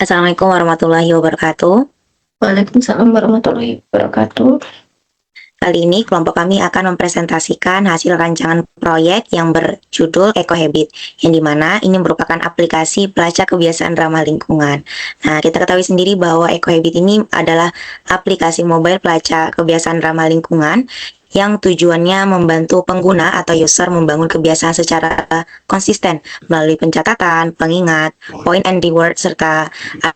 Assalamualaikum warahmatullahi wabarakatuh. Waalaikumsalam warahmatullahi wabarakatuh. Kali ini kelompok kami akan mempresentasikan hasil rancangan proyek yang berjudul EcoHabit, yang dimana ini merupakan aplikasi pelacak kebiasaan ramah lingkungan. Nah, kita ketahui sendiri bahwa EcoHabit ini adalah aplikasi mobile pelacak kebiasaan ramah lingkungan yang tujuannya membantu pengguna atau user membangun kebiasaan secara konsisten melalui pencatatan, pengingat, point and reward, serta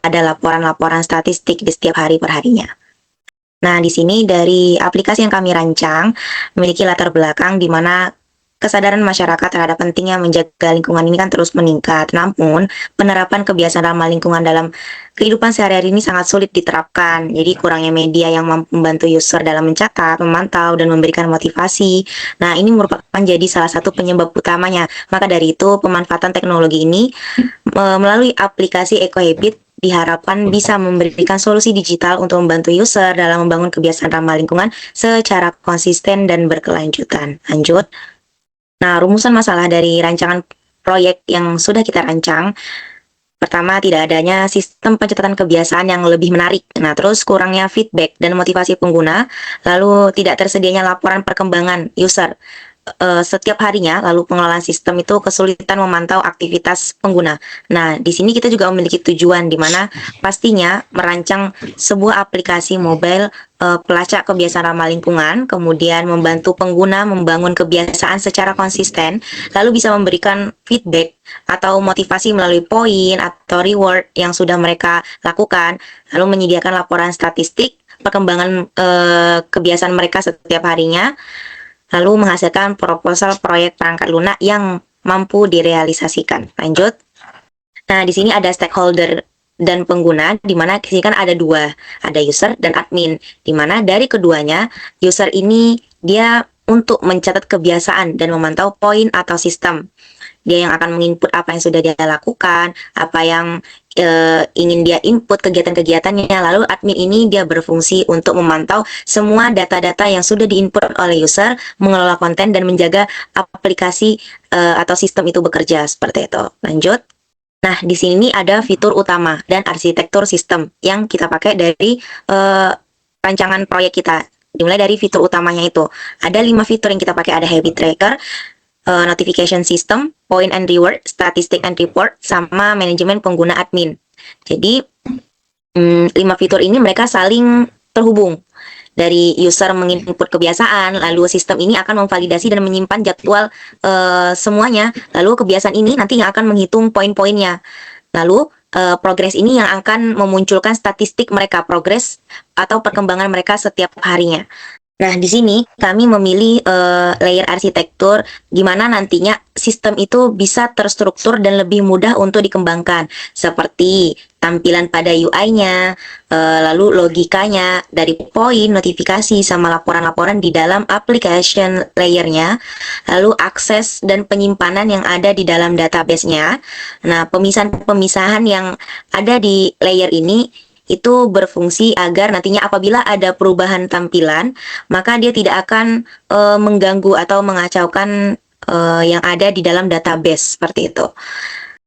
ada laporan-laporan statistik di setiap hari per harinya. Nah, di sini dari aplikasi yang kami rancang memiliki latar belakang di mana kesadaran masyarakat terhadap pentingnya menjaga lingkungan ini kan terus meningkat. Namun, penerapan kebiasaan ramah lingkungan dalam kehidupan sehari-hari ini sangat sulit diterapkan. Jadi, kurangnya media yang mampu membantu user dalam mencatat, memantau, dan memberikan motivasi. Nah, ini merupakan jadi salah satu penyebab utamanya. Maka dari itu, pemanfaatan teknologi ini melalui aplikasi EcoHabit diharapkan bisa memberikan solusi digital untuk membantu user dalam membangun kebiasaan ramah lingkungan secara konsisten dan berkelanjutan. Lanjut. Nah, rumusan masalah dari rancangan proyek yang sudah kita rancang, pertama, tidak adanya sistem pencatatan kebiasaan yang lebih menarik. Nah, terus kurangnya feedback dan motivasi pengguna, lalu tidak tersedianya laporan perkembangan user setiap harinya, lalu pengelolaan sistem itu kesulitan memantau aktivitas pengguna. Nah, di sini kita juga memiliki tujuan di mana pastinya merancang sebuah aplikasi mobile pelacak kebiasaan ramah lingkungan, kemudian membantu pengguna membangun kebiasaan secara konsisten, lalu bisa memberikan feedback atau motivasi melalui poin atau reward yang sudah mereka lakukan, lalu menyediakan laporan statistik perkembangan kebiasaan mereka setiap harinya, lalu menghasilkan proposal proyek perangkat lunak yang mampu direalisasikan. Lanjut. Nah, di sini ada stakeholder dan pengguna, di mana di sini kan ada dua, ada user dan admin, di mana dari keduanya, user ini dia untuk mencatat kebiasaan dan memantau poin atau sistem. Dia yang akan menginput apa yang sudah dia lakukan, apa yang ingin dia input kegiatan-kegiatannya. Lalu admin ini dia berfungsi untuk memantau semua data-data yang sudah diinput oleh user, mengelola konten dan menjaga aplikasi atau sistem itu bekerja seperti itu. Lanjut. Nah, di sini ada fitur utama dan arsitektur sistem yang kita pakai dari rancangan proyek kita. Dimulai dari fitur utamanya itu. Ada 5 fitur yang kita pakai, ada habit tracker, notification system, point and reward, statistic and report, sama manajemen pengguna admin. Jadi, 5 fitur ini mereka saling terhubung. Dari user menginput kebiasaan, lalu sistem ini akan memvalidasi dan menyimpan jadwal semuanya. Lalu kebiasaan ini nanti yang akan menghitung poin-poinnya. Lalu progres ini yang akan memunculkan statistik mereka, progres atau perkembangan mereka setiap harinya. Nah, di sini kami memilih layer arsitektur di mana nantinya sistem itu bisa terstruktur dan lebih mudah untuk dikembangkan, seperti tampilan pada UI-nya, lalu logikanya dari poin, notifikasi, sama laporan-laporan di dalam application layer-nya, lalu akses dan penyimpanan yang ada di dalam database-nya. Nah, pemisahan-pemisahan yang ada di layer ini itu berfungsi agar nantinya apabila ada perubahan tampilan, maka dia tidak akan mengganggu atau mengacaukan yang ada di dalam database seperti itu.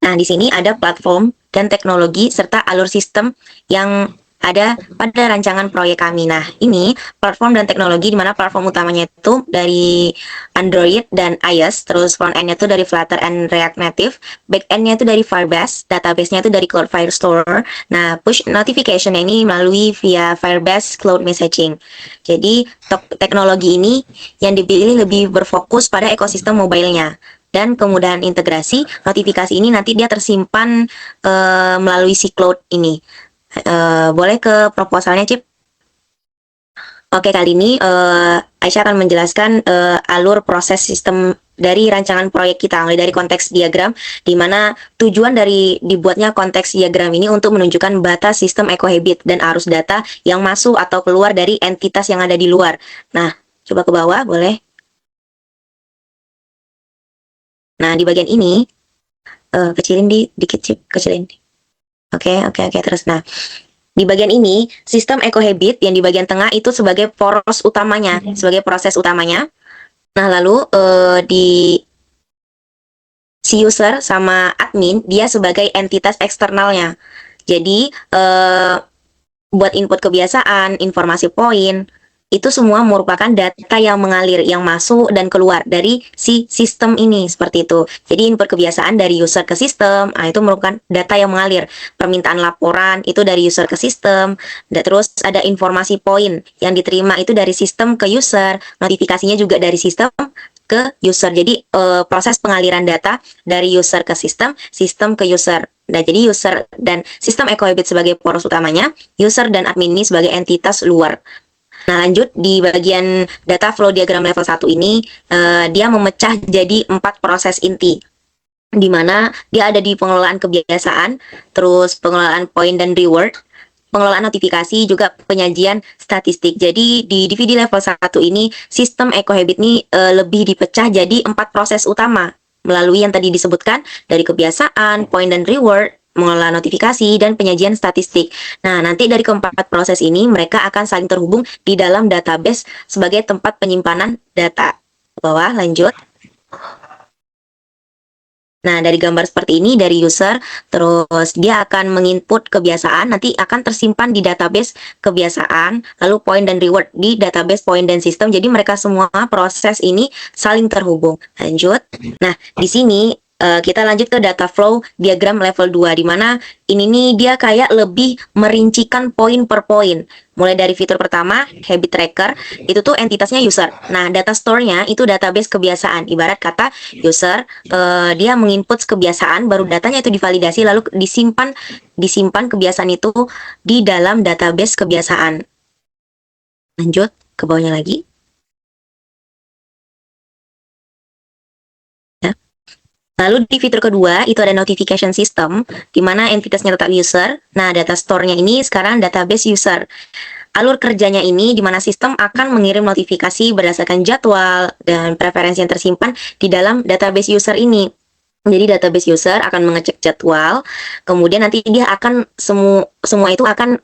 Nah, di sini ada platform dan teknologi serta alur sistem yang ada pada rancangan proyek kami. Nah, ini platform dan teknologi di mana platform utamanya itu dari Android dan iOS, terus front end-nya itu dari Flutter and React Native, back end-nya itu dari Firebase, database-nya itu dari Cloud Firestore. Nah, push notification ini melalui via Firebase Cloud Messaging. Jadi, teknologi ini yang dipilih lebih berfokus pada ekosistem mobile-nya. Dan kemudahan integrasi, notifikasi ini nanti dia tersimpan melalui si cloud ini. Boleh ke proposalnya, Cip? Oke, kali ini Aisyah akan menjelaskan alur proses sistem dari rancangan proyek kita, mulai dari konteks diagram, di mana tujuan dari dibuatnya konteks diagram ini untuk menunjukkan batas sistem EcoHabit dan arus data yang masuk atau keluar dari entitas yang ada di luar. Nah, coba ke bawah, boleh? Nah, di bagian ini, kecilin dikit, Cip, kecilin. Oke, terus. Nah, di bagian ini, sistem EcoHabit yang di bagian tengah itu sebagai poros utamanya, sebagai proses utamanya. Nah, lalu di si user sama admin, dia sebagai entitas eksternalnya. Jadi buat input kebiasaan, informasi poin, itu semua merupakan data yang mengalir, yang masuk dan keluar dari si sistem ini, seperti itu. Jadi input kebiasaan dari user ke sistem, itu merupakan data yang mengalir. Permintaan laporan itu dari user ke sistem, dan terus ada informasi poin yang diterima itu dari sistem ke user, notifikasinya juga dari sistem ke user. Jadi proses pengaliran data dari user ke sistem, sistem ke user. Nah, jadi user dan sistem EcoHabit sebagai poros utamanya, user dan admin ini sebagai entitas luar. Nah, lanjut di bagian data flow diagram level 1 ini, dia memecah jadi 4 proses inti, di mana dia ada di pengelolaan kebiasaan, terus pengelolaan poin dan reward, pengelolaan notifikasi, juga penyajian statistik. Jadi di DVD level 1 ini, sistem EcoHabit ini lebih dipecah jadi 4 proses utama, melalui yang tadi disebutkan, dari kebiasaan, poin dan reward, mengelola notifikasi, dan penyajian statistik. Nah, nanti dari keempat proses ini, mereka akan saling terhubung di dalam database sebagai tempat penyimpanan data. Bawah, lanjut. Nah, dari gambar seperti ini, dari user, terus dia akan menginput kebiasaan, nanti akan tersimpan di database kebiasaan, lalu point dan reward di database point dan sistem. Jadi mereka semua proses ini saling terhubung. Lanjut. Nah, di sini kita lanjut ke data flow diagram level 2, di mana ini nih dia kayak lebih merincikan poin per poin. Mulai dari fitur pertama, habit tracker, itu tuh entitasnya user. Nah, data store-nya itu database kebiasaan. Ibarat kata user, dia menginput kebiasaan, baru datanya itu divalidasi, lalu disimpan kebiasaan itu di dalam database kebiasaan. Lanjut ke bawahnya lagi. Lalu di fitur kedua, itu ada notification system, di mana entitasnya tetap user. Nah, data store-nya ini sekarang database user. Alur kerjanya ini, di mana sistem akan mengirim notifikasi berdasarkan jadwal dan preferensi yang tersimpan di dalam database user ini. Jadi database user akan mengecek jadwal, kemudian nanti dia akan semua itu akan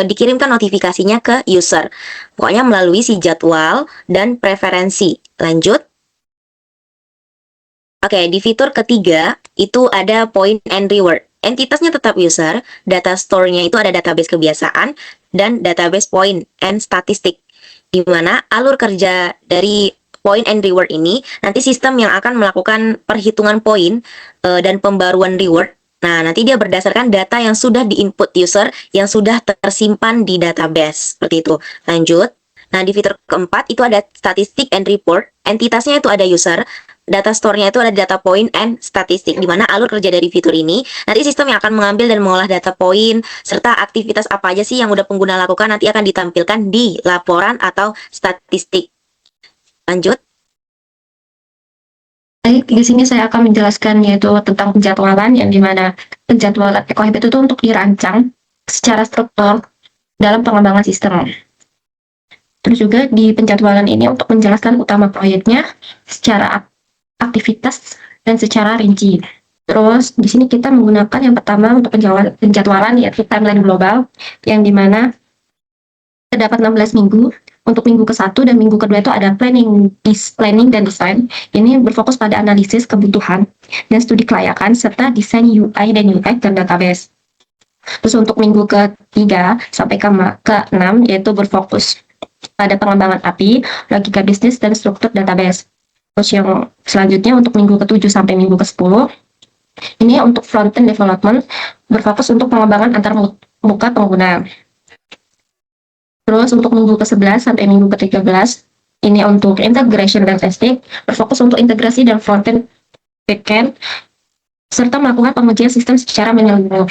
dikirimkan notifikasinya ke user. Pokoknya melalui si jadwal dan preferensi. Lanjut. Oke, di fitur ketiga itu ada point and reward. Entitasnya tetap user, data store-nya itu ada database kebiasaan dan database point and statistik. Di mana alur kerja dari point and reward ini, nanti sistem yang akan melakukan perhitungan poin dan pembaruan reward. Nah, nanti dia berdasarkan data yang sudah diinput user yang sudah tersimpan di database. Seperti itu. Lanjut. Nah, di fitur keempat itu ada statistik and report. Entitasnya itu ada user, data store-nya itu ada data point and statistik, di mana alur kerja dari fitur ini, nanti sistem yang akan mengambil dan mengolah data poin, serta aktivitas apa aja sih yang udah pengguna lakukan nanti akan ditampilkan di laporan atau statistik. Lanjut. Baik, di sini saya akan menjelaskan yaitu tentang penjadwalan, yang dimana penjadwalan EcoHabit itu untuk dirancang secara struktur dalam pengembangan sistem. Terus juga di penjadwalan ini untuk menjelaskan utama proyeknya secara aktivitas dan secara rinci. Terus di sini kita menggunakan yang pertama untuk penjadwalan yaitu timeline global, yang dimana terdapat 16 minggu. Untuk minggu ke-1 dan minggu kedua itu ada planning dan design. Ini berfokus pada analisis kebutuhan dan studi kelayakan serta desain UI dan UX dan database. Terus untuk minggu ke-3 sampai ke-6 yaitu berfokus pada pengembangan API, logika bisnis, dan struktur database. Terus yang selanjutnya untuk minggu ke-7 sampai minggu ke-10, ini untuk front-end development, berfokus untuk pengembangan antar muka pengguna. Terus untuk minggu ke-11 sampai minggu ke-13, ini untuk integration dan testing, berfokus untuk integrasi dan front-end, back-end, serta melakukan pengujian sistem secara menyeluruh.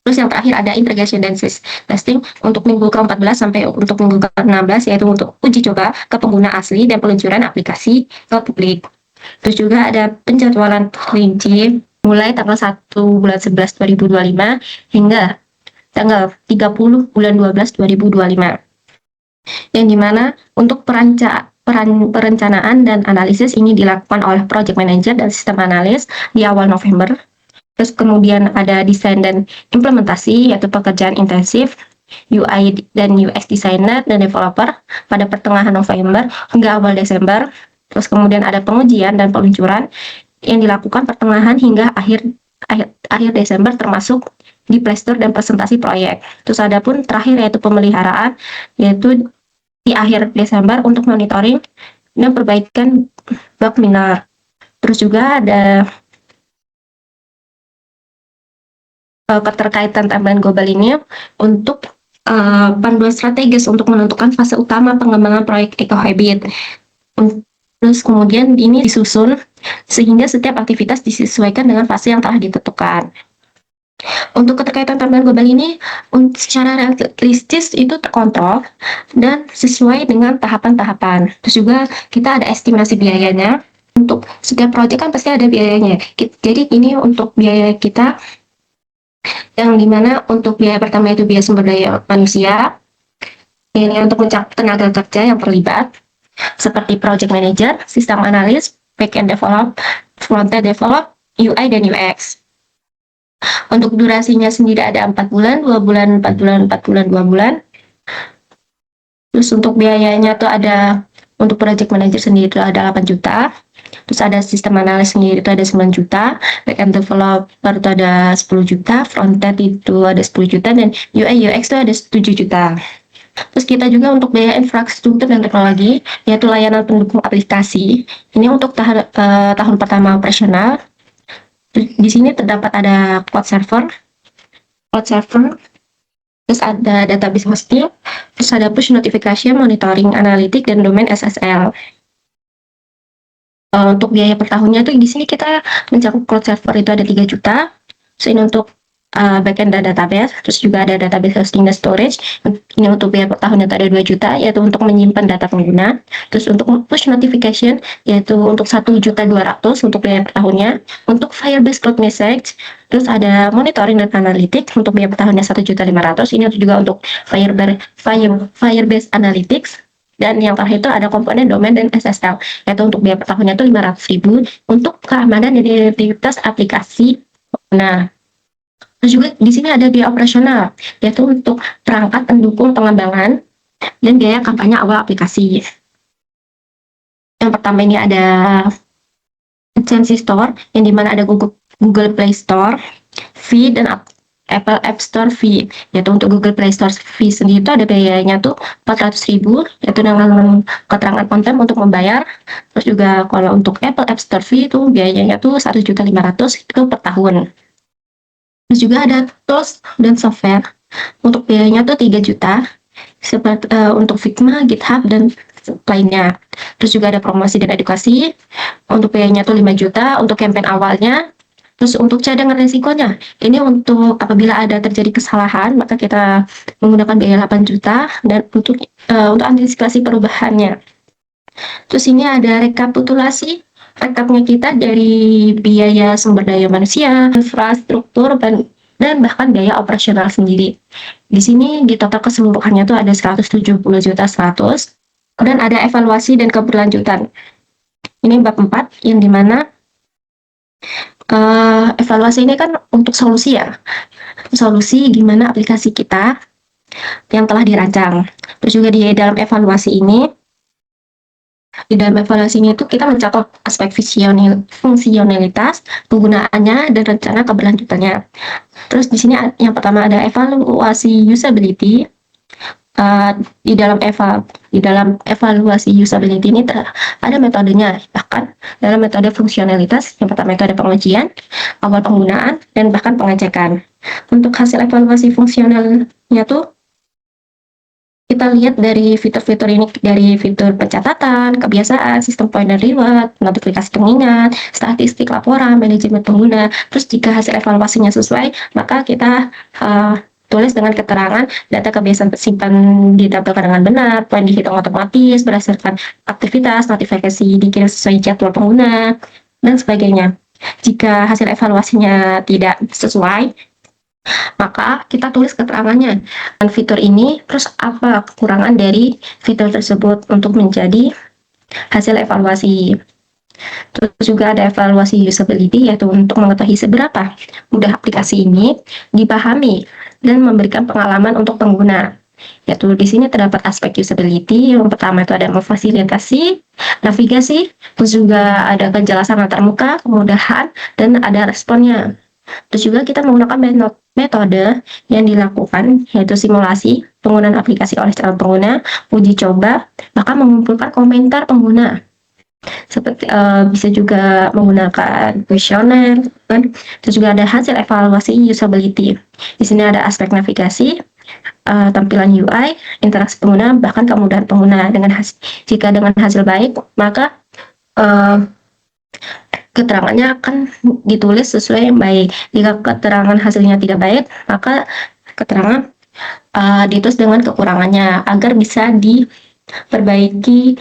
Terus yang terakhir ada integration dan testing untuk minggu ke-14 sampai untuk minggu ke-16, yaitu untuk uji coba ke pengguna asli dan peluncuran aplikasi ke publik. Terus juga ada penjadwalan rinci mulai tanggal 1 bulan 11 2025 hingga tanggal 30 bulan 12 2025. Yang dimana untuk perencanaan dan analisis ini dilakukan oleh project manager dan sistem analis di awal November. Terus kemudian ada desain dan implementasi, yaitu pekerjaan intensif UI dan UX designer dan developer pada pertengahan November hingga awal Desember. Terus kemudian ada pengujian dan peluncuran yang dilakukan pertengahan hingga akhir Desember, termasuk di Playstore dan presentasi proyek. Terus ada pun terakhir yaitu pemeliharaan, yaitu di akhir Desember untuk monitoring dan perbaikan bug minor. Terus juga ada keterkaitan timeline global ini untuk panduan strategis untuk menentukan fase utama pengembangan proyek EcoHabit. Terus kemudian ini disusun sehingga setiap aktivitas disesuaikan dengan fase yang telah ditentukan. Untuk keterkaitan timeline global ini secara realistis itu terkontrol dan sesuai dengan tahapan-tahapan. Terus juga kita ada estimasi biayanya. Untuk setiap proyek kan pasti ada biayanya. Jadi ini untuk biaya kita, yang dimana untuk biaya pertama itu biaya sumber daya manusia, ini untuk mencakup tenaga kerja yang terlibat, seperti project manager, sistem analis, back-end develop, front-end develop, UI dan UX. Untuk durasinya sendiri ada 4 bulan, 2 bulan, 4 bulan, 4 bulan, 2 bulan. Terus untuk biayanya tuh ada, untuk project manager sendiri itu ada 8 juta. Terus ada sistem analis sendiri itu ada 9 juta, back-end developer itu ada 10 juta, front-end itu ada 10 juta, dan UI UX itu ada 7 juta. Terus kita juga untuk biaya infrastruktur dan teknologi, yaitu layanan pendukung aplikasi. Ini untuk tahun pertama operasional. Di sini terdapat ada cloud server, terus ada database hosting, terus ada push notification, monitoring, analitik, dan domain SSL. Untuk biaya per tahunnya tuh di sini kita mencakup cloud server itu ada 3 juta. Terus ini untuk backend dan database, terus juga ada database hosting dan storage. Ini untuk biaya per tahunnya itu ada 2 juta, yaitu untuk menyimpan data pengguna. Terus untuk push notification, yaitu untuk 1.200.000 untuk biaya per tahunnya. Untuk Firebase Cloud Message, terus ada monitoring dan analitik untuk biaya per tahunnya 1.500.000. Ini juga untuk Firebase Analytics. Dan yang terakhir itu ada komponen domain dan SSL, yaitu untuk biaya per tahunnya itu 500.000 untuk keamanan dan identitas aplikasi. Nah, terus juga di sini ada biaya operasional, yaitu untuk perangkat pendukung pengembangan dan biaya kampanye awal aplikasi. Yang pertama ini ada AdSense Store, yang dimana ada Google Play Store fee dan Apple App Store fee, yaitu untuk Google Play Store fee sendiri itu ada biayanya tuh 400.000, yaitu dengan keterangan konten untuk membayar. Terus juga kalau untuk Apple App Store fee itu biayanya tuh 1.500.000 itu per tahun. Terus juga ada tools dan software, untuk biayanya tuh 3 juta, seperti untuk Figma, GitHub, dan lainnya. Terus juga ada promosi dan edukasi, untuk biayanya tuh 5 juta untuk campaign awalnya. Terus untuk cadangan resikonya, ini untuk apabila ada terjadi kesalahan, maka kita menggunakan biaya 8 juta, dan untuk antisipasi perubahannya. Terus ini ada rekapitulasi, rekapnya kita dari biaya sumber daya manusia, infrastruktur, dan bahkan biaya operasional sendiri. Di sini di total keseluruhannya tuh ada 170.100.000, dan ada evaluasi dan keberlanjutan. Ini bab 4, yang dimana evaluasi ini kan untuk solusi ya, solusi gimana aplikasi kita yang telah dirancang. Terus juga di dalam evaluasi ini itu kita mencatat aspek fungsionalitas, penggunaannya, dan rencana keberlanjutannya. Terus di sini yang pertama ada evaluasi usability. Di dalam evaluasi usability ini ada metodenya, bahkan dalam metode fungsionalitas yang pertama itu ada pengujian, awal penggunaan, dan bahkan pengecekan. Untuk hasil evaluasi fungsionalnya tuh kita lihat dari fitur-fitur ini, dari fitur pencatatan, kebiasaan, sistem point dan reward, notifikasi pengingat, statistik laporan, manajemen pengguna. Terus jika hasil evaluasinya sesuai, maka kita tulis dengan keterangan data kebiasaan simpan ditampilkan dengan benar, poin dihitung otomatis berdasarkan aktivitas, notifikasi dikirim sesuai jadwal pengguna, dan sebagainya. Jika hasil evaluasinya tidak sesuai, maka kita tulis keterangannya. Dan fitur ini, terus apa kekurangan dari fitur tersebut untuk menjadi hasil evaluasi. Terus juga ada evaluasi usability, yaitu untuk mengetahui seberapa mudah aplikasi ini dipahami dan memberikan pengalaman untuk pengguna. Yaitu di sini terdapat aspek usability. Yang pertama itu ada memfasilitasi navigasi, terus juga ada kejelasan antar muka, kemudahan, dan ada responnya. Terus juga kita menggunakan metode yang dilakukan, yaitu simulasi penggunaan aplikasi oleh calon pengguna, uji coba, bahkan mengumpulkan komentar pengguna. Seperti bisa juga menggunakan kuesioner, kan? Terus juga ada hasil evaluasi usability. Di sini ada aspek navigasi, tampilan UI, interaksi pengguna, bahkan kemudahan pengguna. Jika dengan hasil baik, maka keterangannya akan ditulis sesuai yang baik. Jika keterangan hasilnya tidak baik, maka keterangan ditulis dengan kekurangannya agar bisa diperbaiki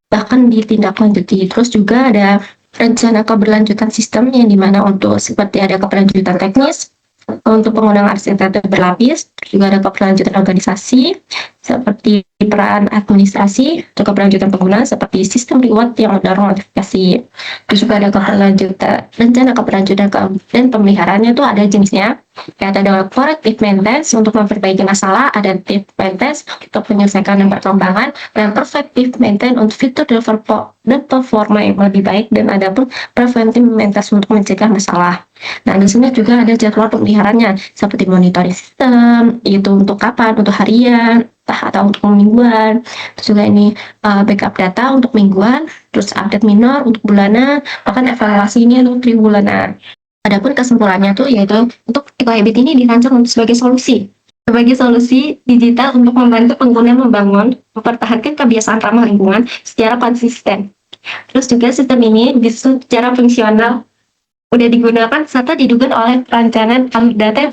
bahkan ditindaklanjuti. Terus juga ada rencana keberlanjutan sistem yang dimana untuk seperti ada keberlanjutan teknis untuk penggunaan arsitektur berlapis, juga ada keberlanjutan organisasi seperti peran administrasi, atau keberlanjutan pengguna seperti sistem reward yang mendorong notifikasi. Terus juga ada rencana keberlanjutan dan pemeliharaannya itu ada jenisnya. Ada corrective maintenance untuk memperbaiki masalah, adaptive maintenance untuk menyelesaikan perkembangan, dan preventive maintenance untuk fitur dan performa yang lebih baik, dan ada pun preventive maintenance untuk mencegah masalah. Nah, di sini juga ada jadwal pemeliharaannya seperti monitoring sistem, itu untuk kapan, untuk harian, atau untuk mingguan. Terus juga ini backup data untuk mingguan, terus update minor untuk bulanan, bahkan evaluasi ini untuk tribulanan. Adapun kesimpulannya tuh yaitu untuk EcoHabit ini dirancang sebagai solusi digital untuk membantu pengguna membangun, mempertahankan kebiasaan ramah lingkungan secara konsisten. Terus juga sistem ini disusun secara fungsional, udah digunakan serta didukung oleh perencanaan alur data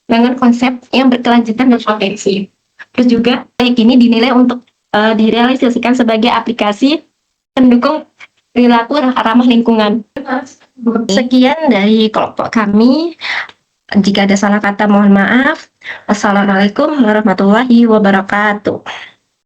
dengan konsep yang berkelanjutan dan potensi. Terus juga proyek ini dinilai untuk direalisasikan sebagai aplikasi pendukung perilaku ramah lingkungan. Sekian dari kelompok kami. Jika ada salah kata mohon maaf. Wassalamualaikum warahmatullahi wabarakatuh.